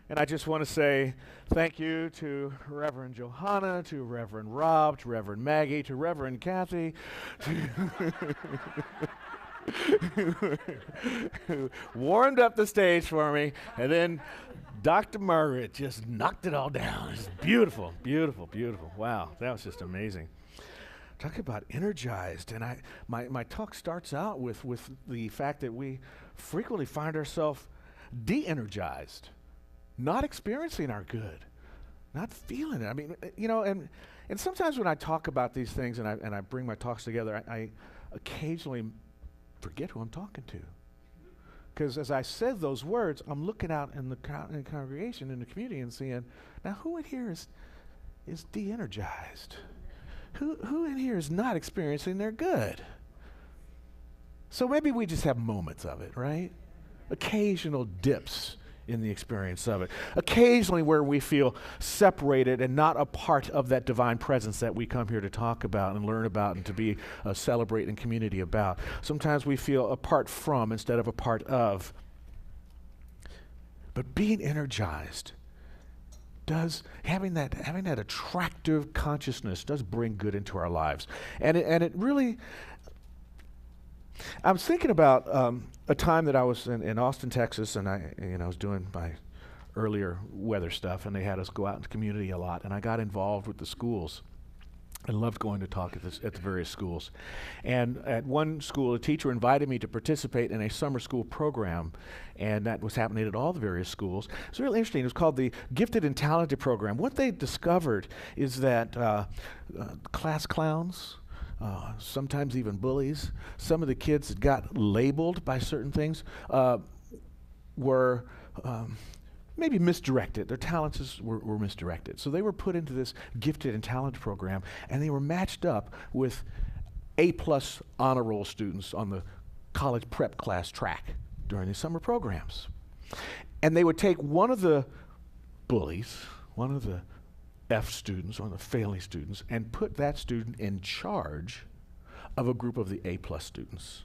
And I just want to say thank you to Reverend Johanna, to Reverend Rob, to Reverend Maggie, to Reverend Kathy, who warmed up the stage for me, and then Dr. Margaret just knocked it all down. It's beautiful, beautiful, beautiful. Wow, that was just amazing. Talk about energized, and my talk starts out with the fact that we frequently find ourselves de-energized, not experiencing our good, not feeling it. I mean, and sometimes when I talk about these things and I bring my talks together, I occasionally forget who I'm talking to. Because as I said those words, I'm looking out in the congregation, in the community, and seeing, now who in here is de-energized? Who in here is not experiencing their good? So maybe we just have moments of it, right? Occasional dips in the experience of it. Occasionally where we feel separated and not a part of that divine presence that we come here to talk about and learn about and to be celebrate in community about. Sometimes we feel apart from instead of a part of. But being energized does, having that attractive consciousness does bring good into our lives. And it really, I was thinking about a time that I was in Austin, Texas, and I was doing my earlier weather stuff, and they had us go out in the community a lot, and I got involved with the schools. I loved going to talk at the various schools. And at one school, a teacher invited me to participate in a summer school program, and that was happening at all the various schools. It's really interesting. It was called the Gifted and Talented Program. What they discovered is that class clowns, sometimes even bullies, some of the kids that got labeled by certain things were maybe misdirected. Their talents were misdirected. So they were put into this gifted and talented program, and they were matched up with A-plus honor roll students on the college prep class track during the summer programs. And they would take one of the bullies, one of the F students, one of the failing students, and put that student in charge of a group of the A-plus students.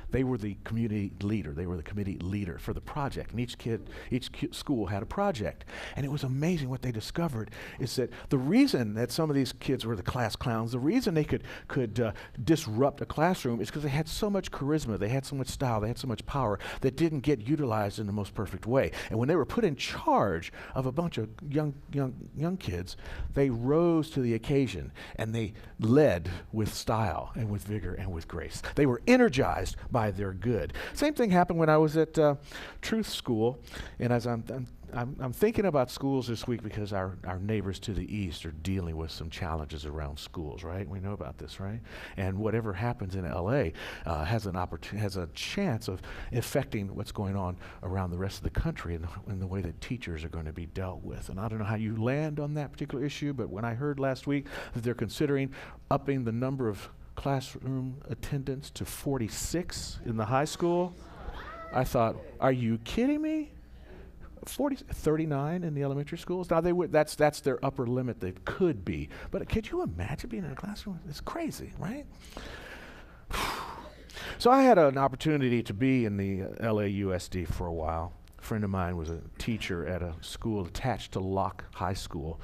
They were the community leader. They were the committee leader for the project. And each school had a project. And it was amazing what they discovered is that the reason that some of these kids were the class clowns, the reason they could disrupt a classroom is because they had so much charisma, they had so much style, they had so much power that didn't get utilized in the most perfect way. And when they were put in charge of a bunch of young kids, they rose to the occasion and they led with style and with vigor and with grace. They were energized by their good. Same thing happened when I was at Truth School, and as I'm thinking about schools this week because our neighbors to the east are dealing with some challenges around schools, right? We know about this, right? And whatever happens in LA has a chance of affecting what's going on around the rest of the country in the way that teachers are going to be dealt with. And I don't know how you land on that particular issue, but when I heard last week that they're considering upping the number of classroom attendance to 46 in the high school, I thought, are you kidding me? 39 in the elementary schools. Now that's their upper limit that could be. But could you imagine being in a classroom? It's crazy, right? So I had an opportunity to be in the LAUSD for a while. A friend of mine was a teacher at a school attached to Locke High School,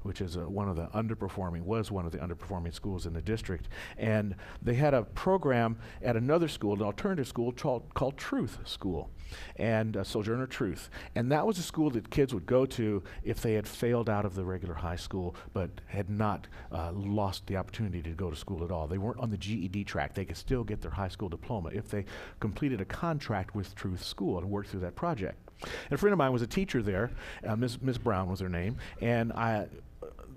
which is one of the underperforming schools in the district. And they had a program at another school, an alternative school called Truth School, and Sojourner Truth. And that was a school that kids would go to if they had failed out of the regular high school, but had not lost the opportunity to go to school at all. They weren't on the GED track. They could still get their high school diploma if they completed a contract with Truth School and worked through that project. And a friend of mine was a teacher there, Ms. Brown was her name, and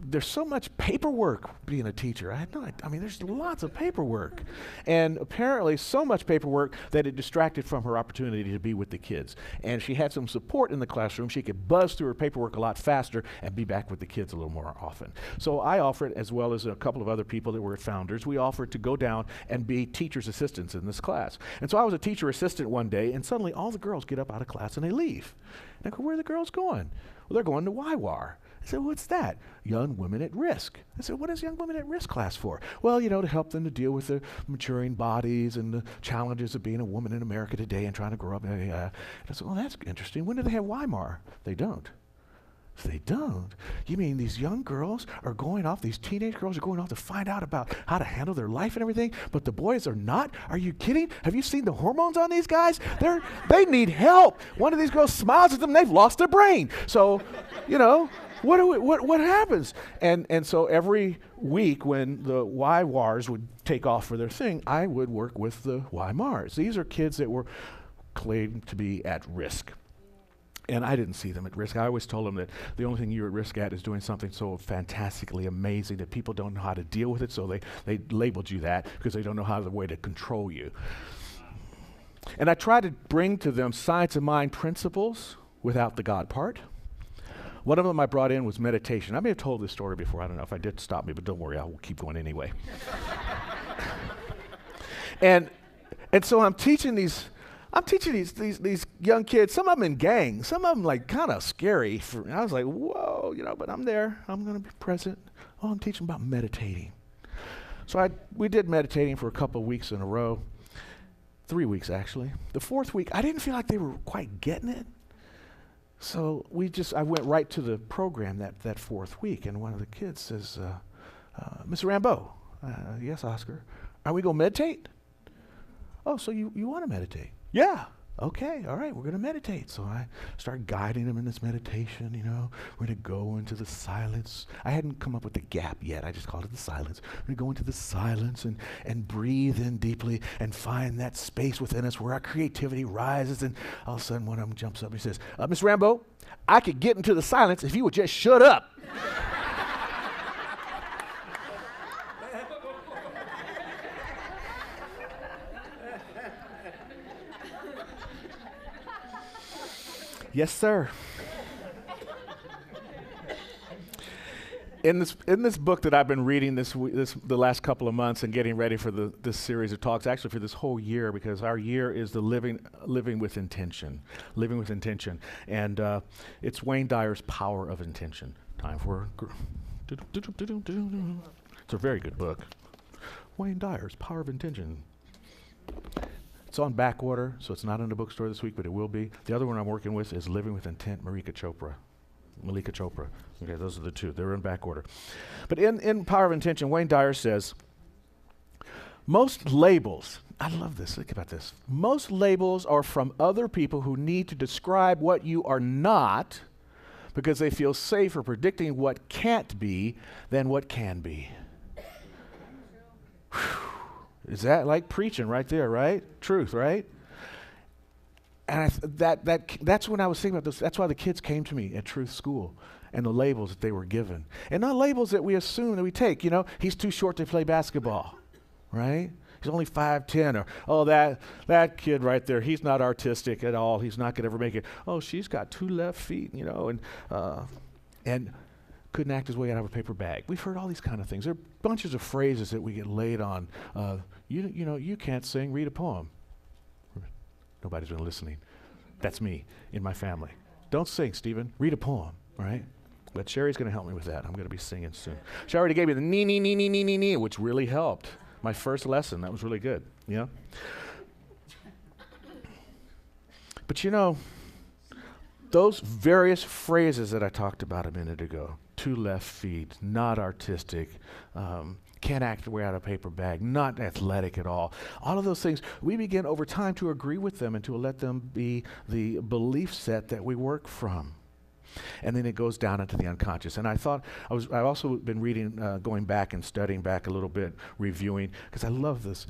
there's so much paperwork being a teacher. I mean, there's lots of paperwork. And apparently so much paperwork that it distracted from her opportunity to be with the kids. And she had some support in the classroom. She could buzz through her paperwork a lot faster and be back with the kids a little more often. So I offered, as well as a couple of other people that were founders, we offered to go down and be teacher's assistants in this class. And so I was a teacher assistant one day, and suddenly all the girls get up out of class and they leave. And I go, where are the girls going? Well, they're going to YWAR. I said, what's that? Young Women at Risk. I said, what is Young Women at Risk class for? Well, to help them to deal with their maturing bodies and the challenges of being a woman in America today and trying to grow up. And I said, well, that's interesting. When do they have Weimar? They don't. They don't. You mean these young girls are going off, these teenage girls are going off to find out about how to handle their life and everything, but the boys are not? Are you kidding? Have you seen the hormones on these guys? They need help. One of these girls smiles at them, they've lost their brain. So, what happens? And so every week when the YWARs would take off for their thing, I would work with the YMARs. These are kids that were claimed to be at risk. And I didn't see them at risk. I always told them that the only thing you're at risk at is doing something so fantastically amazing that people don't know how to deal with it, so they labeled you that because they don't know how the way to control you. And I tried to bring to them science of mind principles without the God part. One of them I brought in was meditation. I may have told this story before. I don't know if I did. Stop me, but don't worry. I will keep going anyway. and so I'm teaching these young kids, some of them in gangs, some of them like kind of scary. I was like, whoa, but I'm there. I'm going to be present. Oh, I'm teaching about meditating. So we did meditating for a couple of weeks in a row, 3 weeks actually. The fourth week, I didn't feel like they were quite getting it. So I went right to the program that fourth week, and one of the kids says, Mr. Rambo, yes, Oscar, are we going to meditate? Oh, so you want to meditate? Yeah. Okay, all right, we're going to meditate. So I start guiding them in this meditation, We're going to go into the silence. I hadn't come up with the gap yet. I just called it the silence. We're going to go into the silence and breathe in deeply and find that space within us where our creativity rises. And all of a sudden, one of them jumps up and says, Miss Rambo, I could get into the silence if you would just shut up. Yes, sir. In this book that I've been reading the last couple of months and getting ready for this series of talks, actually for this whole year, because our year is the living with intention, and it's Wayne Dyer's Power of Intention. Time for it's a very good book. Wayne Dyer's Power of Intention. It's on back order, so it's not in the bookstore this week, but it will be. The other one I'm working with is Living with Intent, Malika Chopra. Okay, those are the two. They're in back order. But in Power of Intention, Wayne Dyer says, most labels, I love this, think about this. Most labels are from other people who need to describe what you are not because they feel safer predicting what can't be than what can be. Is that like preaching right there, right? Truth, right? And that's when I was thinking about this. That's why the kids came to me at Truth School and the labels that they were given. And not labels that we assume that we take. He's too short to play basketball, right? He's only 5'10", or that kid right there, he's not artistic at all. He's not going to ever make it. Oh, she's got 2 left feet, and couldn't act his way out of a paper bag. We've heard all these kind of things. There are bunches of phrases that we get laid on. You can't sing, read a poem. Nobody's been listening. That's me in my family. Don't sing, Stephen. Read a poem, right? But Sherry's going to help me with that. I'm going to be singing soon. She already gave me the nee, which really helped. My first lesson, that was really good, But those various phrases that I talked about a minute ago, 2 left feet, not artistic, can't act their way out of a paper bag, not athletic at all. All of those things, we begin over time to agree with them and to let them be the belief set that we work from. And then it goes down into the unconscious. And I've also been reading, going back and studying back a little bit, reviewing, because I love this.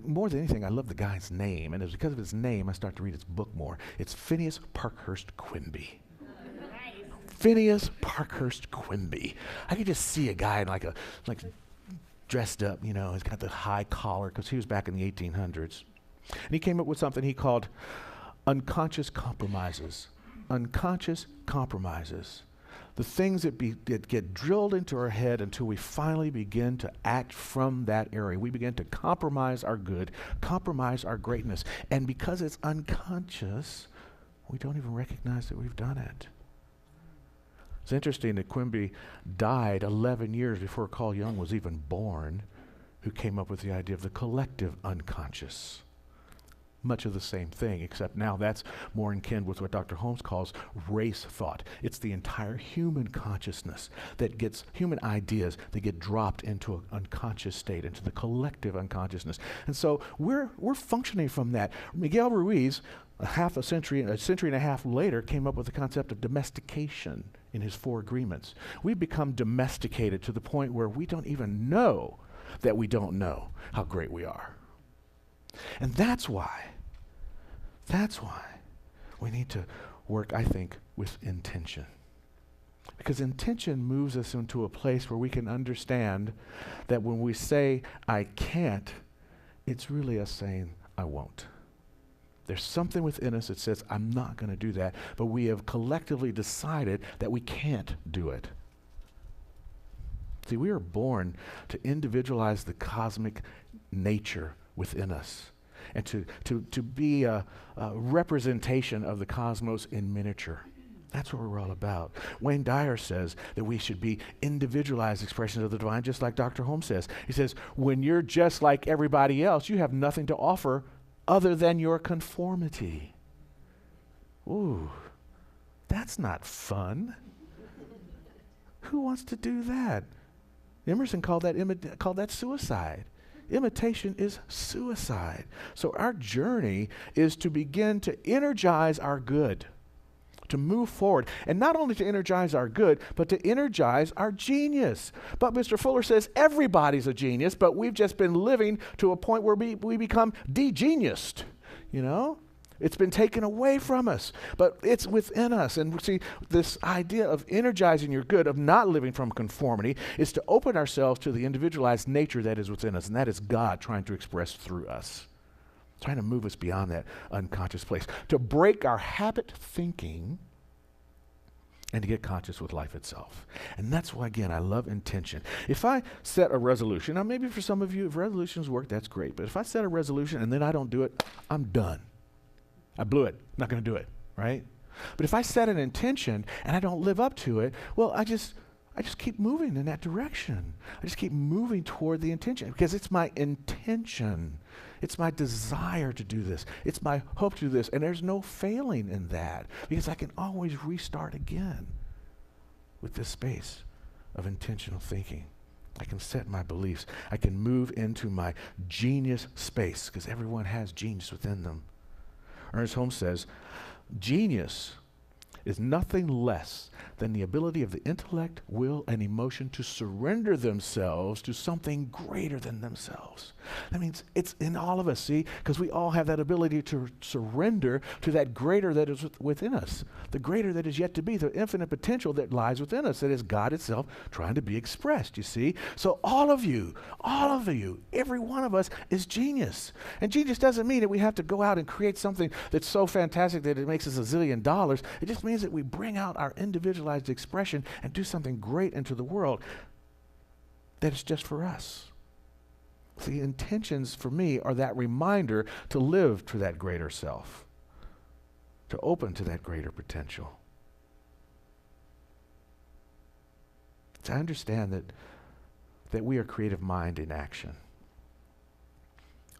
More than anything, I love the guy's name. And it's because of his name, I start to read his book more. It's Phineas Parkhurst Quimby. Phineas Parkhurst Quimby. I could just see a guy like dressed up, he's got the high collar, because he was back in the 1800s. And he came up with something he called unconscious compromises. Unconscious compromises. The things that get drilled into our head until we finally begin to act from that area. We begin to compromise our good, compromise our greatness. And because it's unconscious, we don't even recognize that we've done it. It's interesting that Quimby died 11 years before Carl Jung was even born, who came up with the idea of the collective unconscious. much of the same thing, except now that's more in kin with what Dr. Holmes calls race thought. It's the entire human consciousness that gets, human ideas that get dropped into an unconscious state, into the collective unconsciousness. And so we're functioning from that. Miguel Ruiz, a century and a half later, came up with the concept of domestication in his 4 agreements. We've become domesticated to the point where we don't even know that we don't know how great we are. And that's why we need to work, I think, with intention. Because intention moves us into a place where we can understand that when we say, I can't, it's really us saying, I won't. There's something within us that says, I'm not going to do that, but we have collectively decided that we can't do it. See, we are born to individualize the cosmic nature within us and to be a representation of the cosmos in miniature. That's what we're all about. Wayne Dyer says that we should be individualized expressions of the divine, just like Dr. Holmes says. He says, when you're just like everybody else, you have nothing to offer other than your conformity. Ooh, that's not fun. Who wants to do that? Emerson called that suicide. Imitation is suicide. So our journey is to begin to energize our good, to move forward, and not only to energize our good, but to energize our genius. But Mr. Fuller says everybody's a genius, but we've just been living to a point where we become de-geniused, you know? It's been taken away from us, but it's within us. And see, this idea of energizing your good, of not living from conformity, is to open ourselves to the individualized nature that is within us, and that is God trying to express through us, trying to move us beyond that unconscious place, to break our habit thinking and to get conscious with life itself. And that's why, again, I love intention. If I set a resolution, now maybe for some of you, if resolutions work, that's great, but if I set a resolution and then I don't do it, I'm done. I blew it. I'm not going to do it, right? But if I set an intention and I don't live up to it, well, I just keep moving in that direction. I just keep moving toward the intention because it's my intention. It's my desire to do this. It's my hope to do this. And there's no failing in that because I can always restart again with this space of intentional thinking. I can set my beliefs. I can move into my genius space because everyone has genius within them. Ernest Holmes says, genius is nothing less than the ability of the intellect, will, and emotion to surrender themselves to something greater than themselves. That means it's in all of us, see? Because we all have that ability to surrender to that greater that is within us, the greater that is yet to be, the infinite potential that lies within us, that is God itself trying to be expressed, you see? So all of you, every one of us is genius. And genius doesn't mean that we have to go out and create something that's so fantastic that it makes us $1 zillion. It just means that we bring out our individualized expression and do something great into the world that is just for us. See, intentions for me are that reminder to live to that greater self, to open to that greater potential. To understand that we are creative mind in action.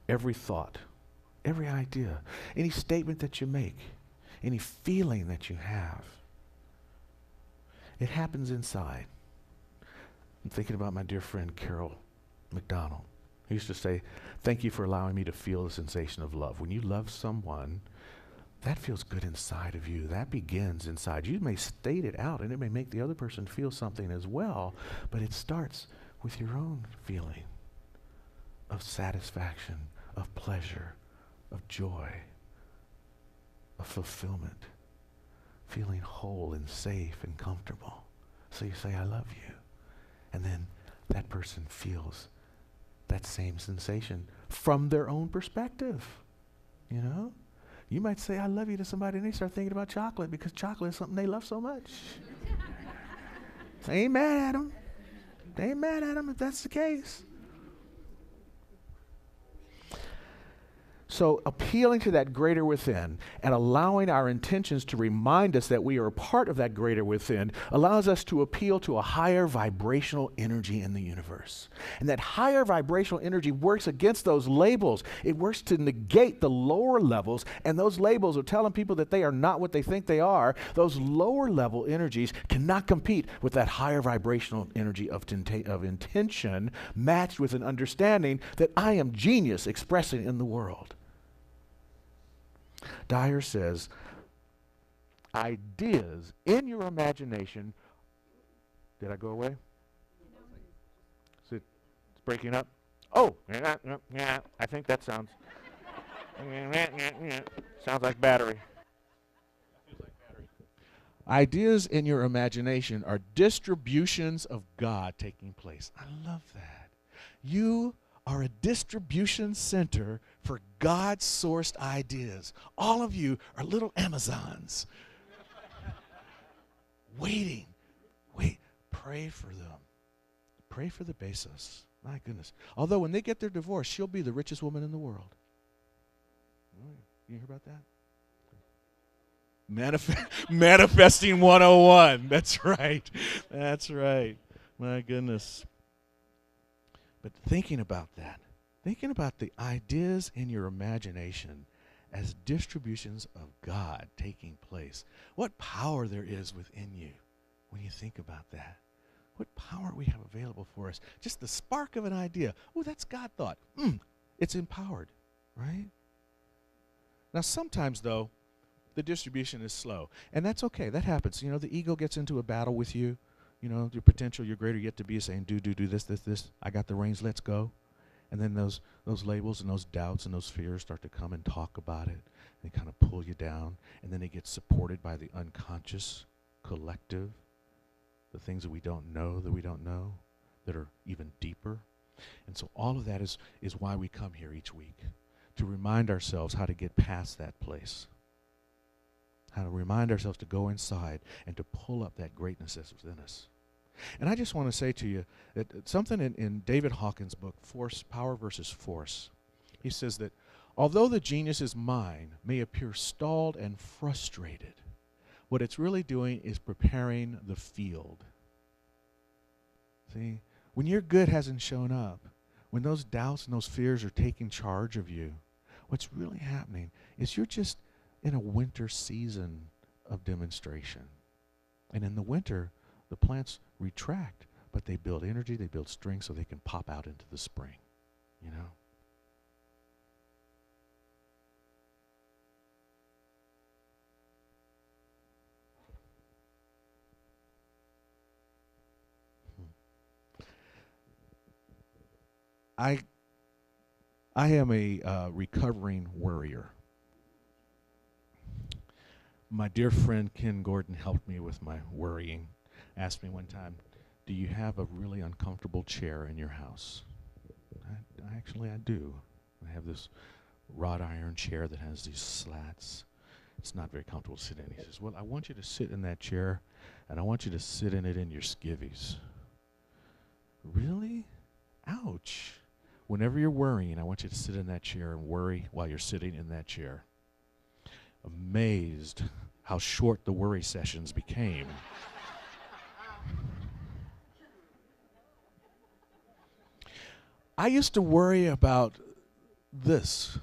Every thought, every idea, any statement that you make, any feeling that you have, it happens inside. I'm thinking about my dear friend Carol McDonald. He used to say, thank you for allowing me to feel the sensation of love. When you love someone, that feels good inside of you. That begins inside. You may state it out, and it may make the other person feel something as well, but it starts with your own feeling of satisfaction, of pleasure, of joy, of fulfillment, feeling whole and safe and comfortable. So you say, I love you. And then that person feels that same sensation from their own perspective, you know? You might say, I love you to somebody, and they start thinking about chocolate because chocolate is something they love so much. So ain't mad at them. They ain't mad at them if that's the case. so appealing to that greater within and allowing our intentions to remind us that we are a part of that greater within allows us to appeal to a higher vibrational energy in the universe. And that higher vibrational energy works against those labels. It works to negate the lower levels, and those labels are telling people that they are not what they think they are. Those lower level energies cannot compete with that higher vibrational energy of intention matched with an understanding that I am genius expressing in the world. Dyer says, ideas in your imagination. Did I go away? Is it breaking up? Oh, I think that sounds like battery. Ideas in your imagination are distributions of God taking place. I love that. You are a distribution center for God-sourced ideas. All of you are little Amazons waiting. Pray for them. Pray for the Bezos. My goodness. Although when they get their divorce, she'll be the richest woman in the world. You hear about that? Manifesting 101. That's right. That's right. My goodness. But thinking about that, thinking about the ideas in your imagination as distributions of God taking place, what power there is within you when you think about that. What power we have available for us. Just the spark of an idea. Oh, that's God thought. It's empowered, right? Now sometimes, though, the distribution is slow. And that's okay. That happens. You know, the ego gets into a battle with you. You know, your potential, your greater yet to be is saying, do this. I got the reins, let's go. And then those labels and those doubts and those fears start to come and talk about it. They kind of pull you down. And then it gets supported by the unconscious collective, the things that we don't know that are even deeper. And so all of that is why we come here each week, to remind ourselves how to get past that place. How to remind ourselves to go inside and to pull up that greatness that's within us. And I just want to say to you that something in David Hawkins' book, Power versus Force, he says that although the genius's mind may appear stalled and frustrated, what it's really doing is preparing the field. See, when your good hasn't shown up, when those doubts and those fears are taking charge of you, what's really happening is you're just in a winter season of demonstration. And in the winter, the plants retract, but they build energy, they build strength so they can pop out into the spring, you know? I am a recovering worrier. My dear friend Ken Gordon helped me with my worrying. Asked me one time, do you have a really uncomfortable chair in your house? I do. I have this wrought iron chair that has these slats. It's not very comfortable to sit in. He says, well, I want you to sit in that chair, and I want you to sit in it in your skivvies. Really? Ouch. Whenever you're worrying, I want you to sit in that chair and worry while you're sitting in that chair. Amazed how short the worry sessions became. I used to worry about this,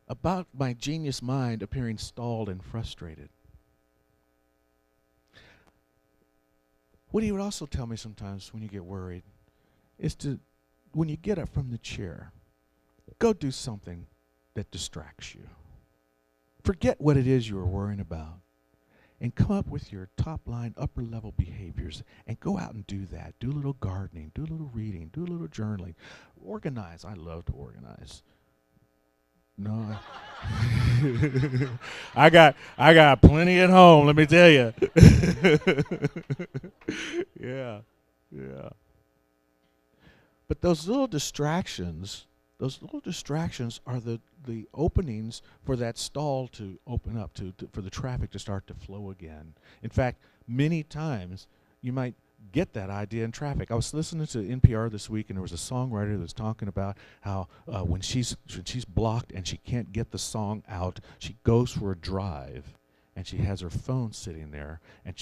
about my genius mind appearing stalled and frustrated. What he would also tell me sometimes when you get worried is to, when you get up from the chair, go do something that distracts you. Forget what it is you are worrying about and come up with your top line, upper level behaviors and go out and do that. Do a little gardening, do a little reading, do a little journaling. Organize. I love to organize. No. I got plenty at home, let me tell you. Yeah. But those little distractions are the openings for that stall to open up, for the traffic to start to flow again. In fact, many times you might get that idea in traffic. I was listening to NPR this week, and there was a songwriter that was talking about how when she's blocked and she can't get the song out, she goes for a drive, and she has her phone sitting there, and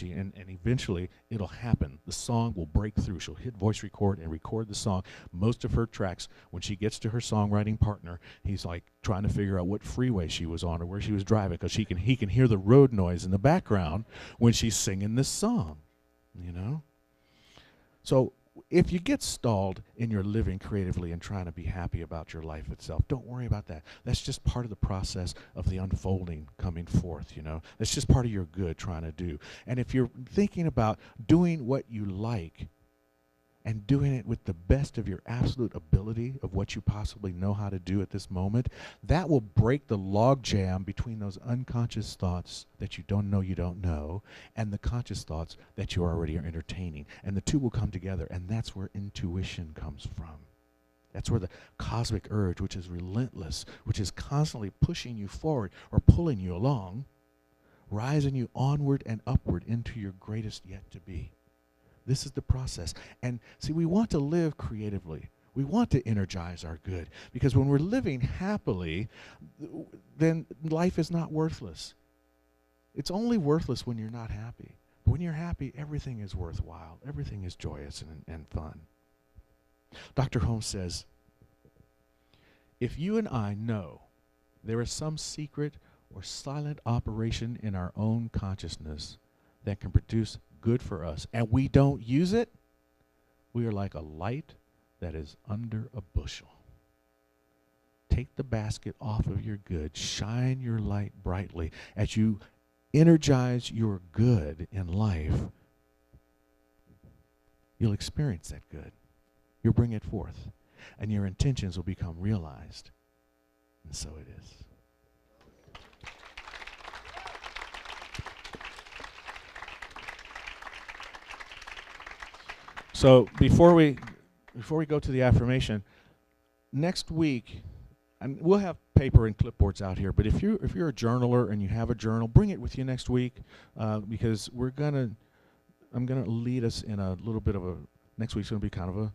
eventually it'll happen. The song will break through. She'll hit voice record and record the song. Most of her tracks, when she gets to her songwriting partner, he's like trying to figure out what freeway she was on or where she was driving, because he can hear the road noise in the background when she's singing this song, you know? So if you get stalled in your living creatively and trying to be happy about your life itself, don't worry about that. That's just part of the process of the unfolding coming forth, you know. That's just part of your good trying to do. And if you're thinking about doing what you like and doing it with the best of your absolute ability of what you possibly know how to do at this moment, that will break the log jam between those unconscious thoughts that you don't know and the conscious thoughts that you already are entertaining. And the two will come together, and that's where intuition comes from. That's where the cosmic urge, which is relentless, which is constantly pushing you forward or pulling you along, rising you onward and upward into your greatest yet to be. This is the process. And see, we want to live creatively. We want to energize our good, because when we're living happily, then life is not worthless. It's only worthless when you're not happy. When you're happy, everything is worthwhile. Everything is joyous and fun. Dr. Holmes says, if you and I know there is some secret or silent operation in our own consciousness that can produce good for us, and we don't use it, we are like a light that is under a bushel. Take the basket off of your good, shine your light brightly. As you energize your good in life, you'll experience that good. You'll bring it forth, and your intentions will become realized. And so it is. So before we go to the affirmation, next week, and we'll have paper and clipboards out here, but if you're a journaler and you have a journal, bring it with you next week, because I'm gonna lead us in a little bit of next week's gonna be kind of a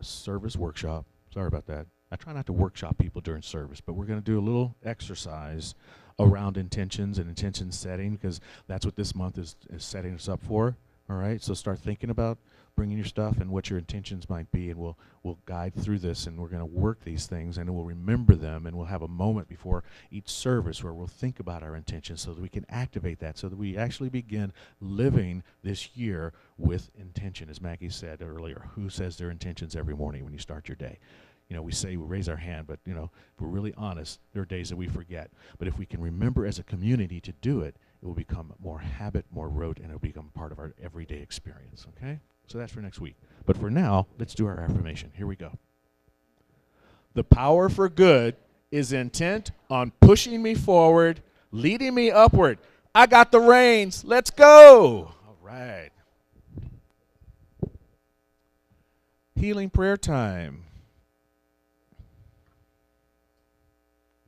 service workshop. Sorry about that. I try not to workshop people during service, but we're gonna do a little exercise around intentions and intention setting, because that's what this month is setting us up for. All right, so start thinking about bringing your stuff and what your intentions might be, and we'll guide through this, and we're going to work these things, and we'll remember them, and we'll have a moment before each service where we'll think about our intentions so that we can activate that, so that we actually begin living this year with intention. As Maggie said earlier, who says their intentions every morning when you start your day? You know, we say we raise our hand, but, you know, if we're really honest, there are days that we forget. But if we can remember as a community to do it, it will become more habit, more rote, and it will become part of our everyday experience, okay? So that's for next week. But for now, let's do our affirmation. Here we go. The power for good is intent on pushing me forward, leading me upward. I got the reins. Let's go. All right. Healing prayer time.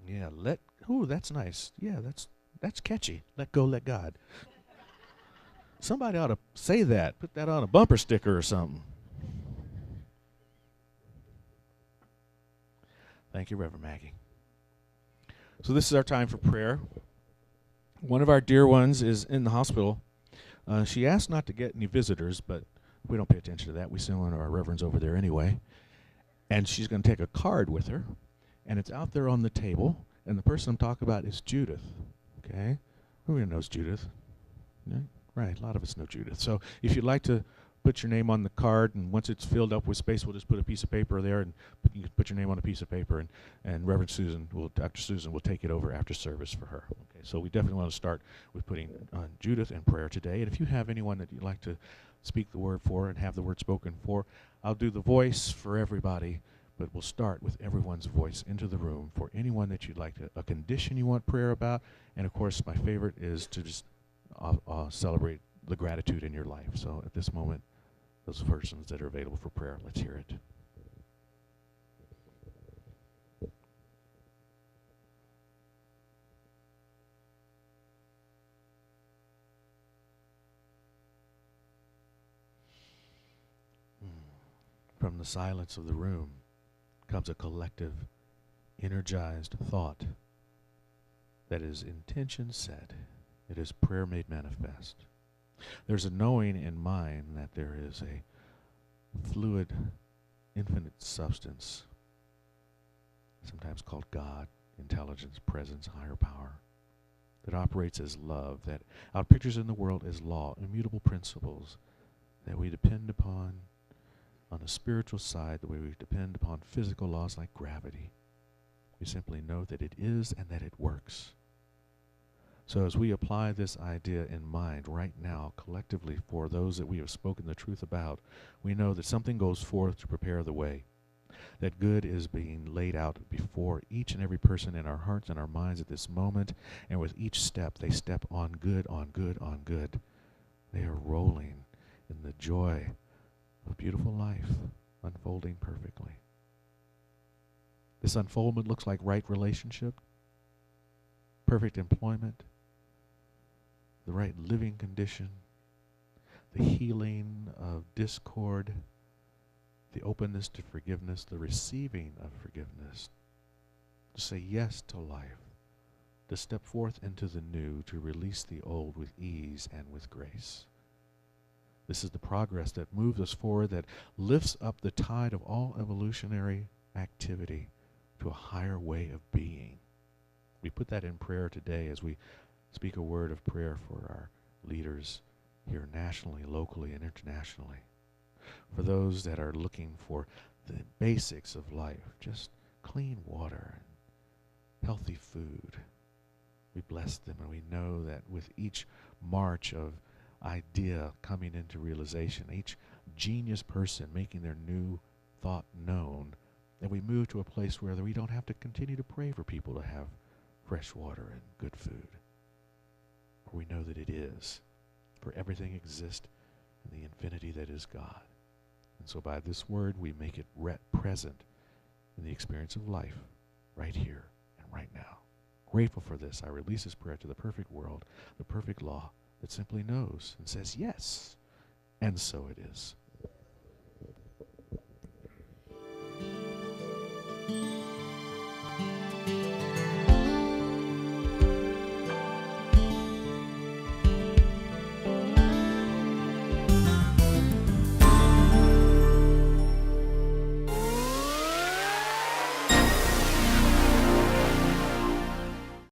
Yeah, that's nice. Yeah, that's catchy. Let go, let God. Somebody ought to say that. Put that on a bumper sticker or something. Thank you, Reverend Maggie. So this is our time for prayer. One of our dear ones is in the hospital. She asked not to get any visitors, but we don't pay attention to that. We send one of our reverends over there anyway. And she's going to take a card with her, and it's out there on the table. And the person I'm talking about is Judith. Okay? Who knows Judith? Yeah? Right, a lot of us know Judith. So if you'd like to put your name on the card, and once it's filled up with space, we'll just put a piece of paper there, and you can put your name on a piece of paper, and Reverend Dr. Susan will take it over after service for her. Okay, so we definitely want to start with putting Judith in prayer today. And if you have anyone that you'd like to speak the word for and have the word spoken for, I'll do the voice for everybody, but we'll start with everyone's voice into the room for anyone that you'd like a condition you want prayer about. And of course, my favorite is to just celebrate the gratitude in your life. So at this moment, those persons that are available for prayer, let's hear it. From the silence of the room comes a collective, energized thought that is intention said. It is prayer made manifest. There's a knowing in mind that there is a fluid, infinite substance, sometimes called God, intelligence, presence, higher power, that operates as love, that outpictures in the world as law, immutable principles that we depend upon on a spiritual side the way we depend upon physical laws like gravity. We simply know that it is and that it works. So as we apply this idea in mind right now, collectively, for those that we have spoken the truth about, we know that something goes forth to prepare the way, that good is being laid out before each and every person in our hearts and our minds at this moment, and with each step, they step on good, on good, on good. They are rolling in the joy of beautiful life unfolding perfectly. This unfoldment looks like right relationship, perfect employment, the right living condition, the healing of discord, the openness to forgiveness, the receiving of forgiveness, to say yes to life, to step forth into the new, to release the old with ease and with grace. This is the progress that moves us forward, that lifts up the tide of all evolutionary activity to a higher way of being. We put that in prayer today as we speak a word of prayer for our leaders here nationally, locally, and internationally. For those that are looking for the basics of life, just clean water and healthy food, we bless them, and we know that with each march of idea coming into realization, each genius person making their new thought known, that we move to a place where we don't have to continue to pray for people to have fresh water and good food. For we know that it is. For everything exists in the infinity that is God. And so by this word, we make it present in the experience of life, right here and right now. Grateful for this, I release this prayer to the perfect world, the perfect law that simply knows and says yes, and so it is.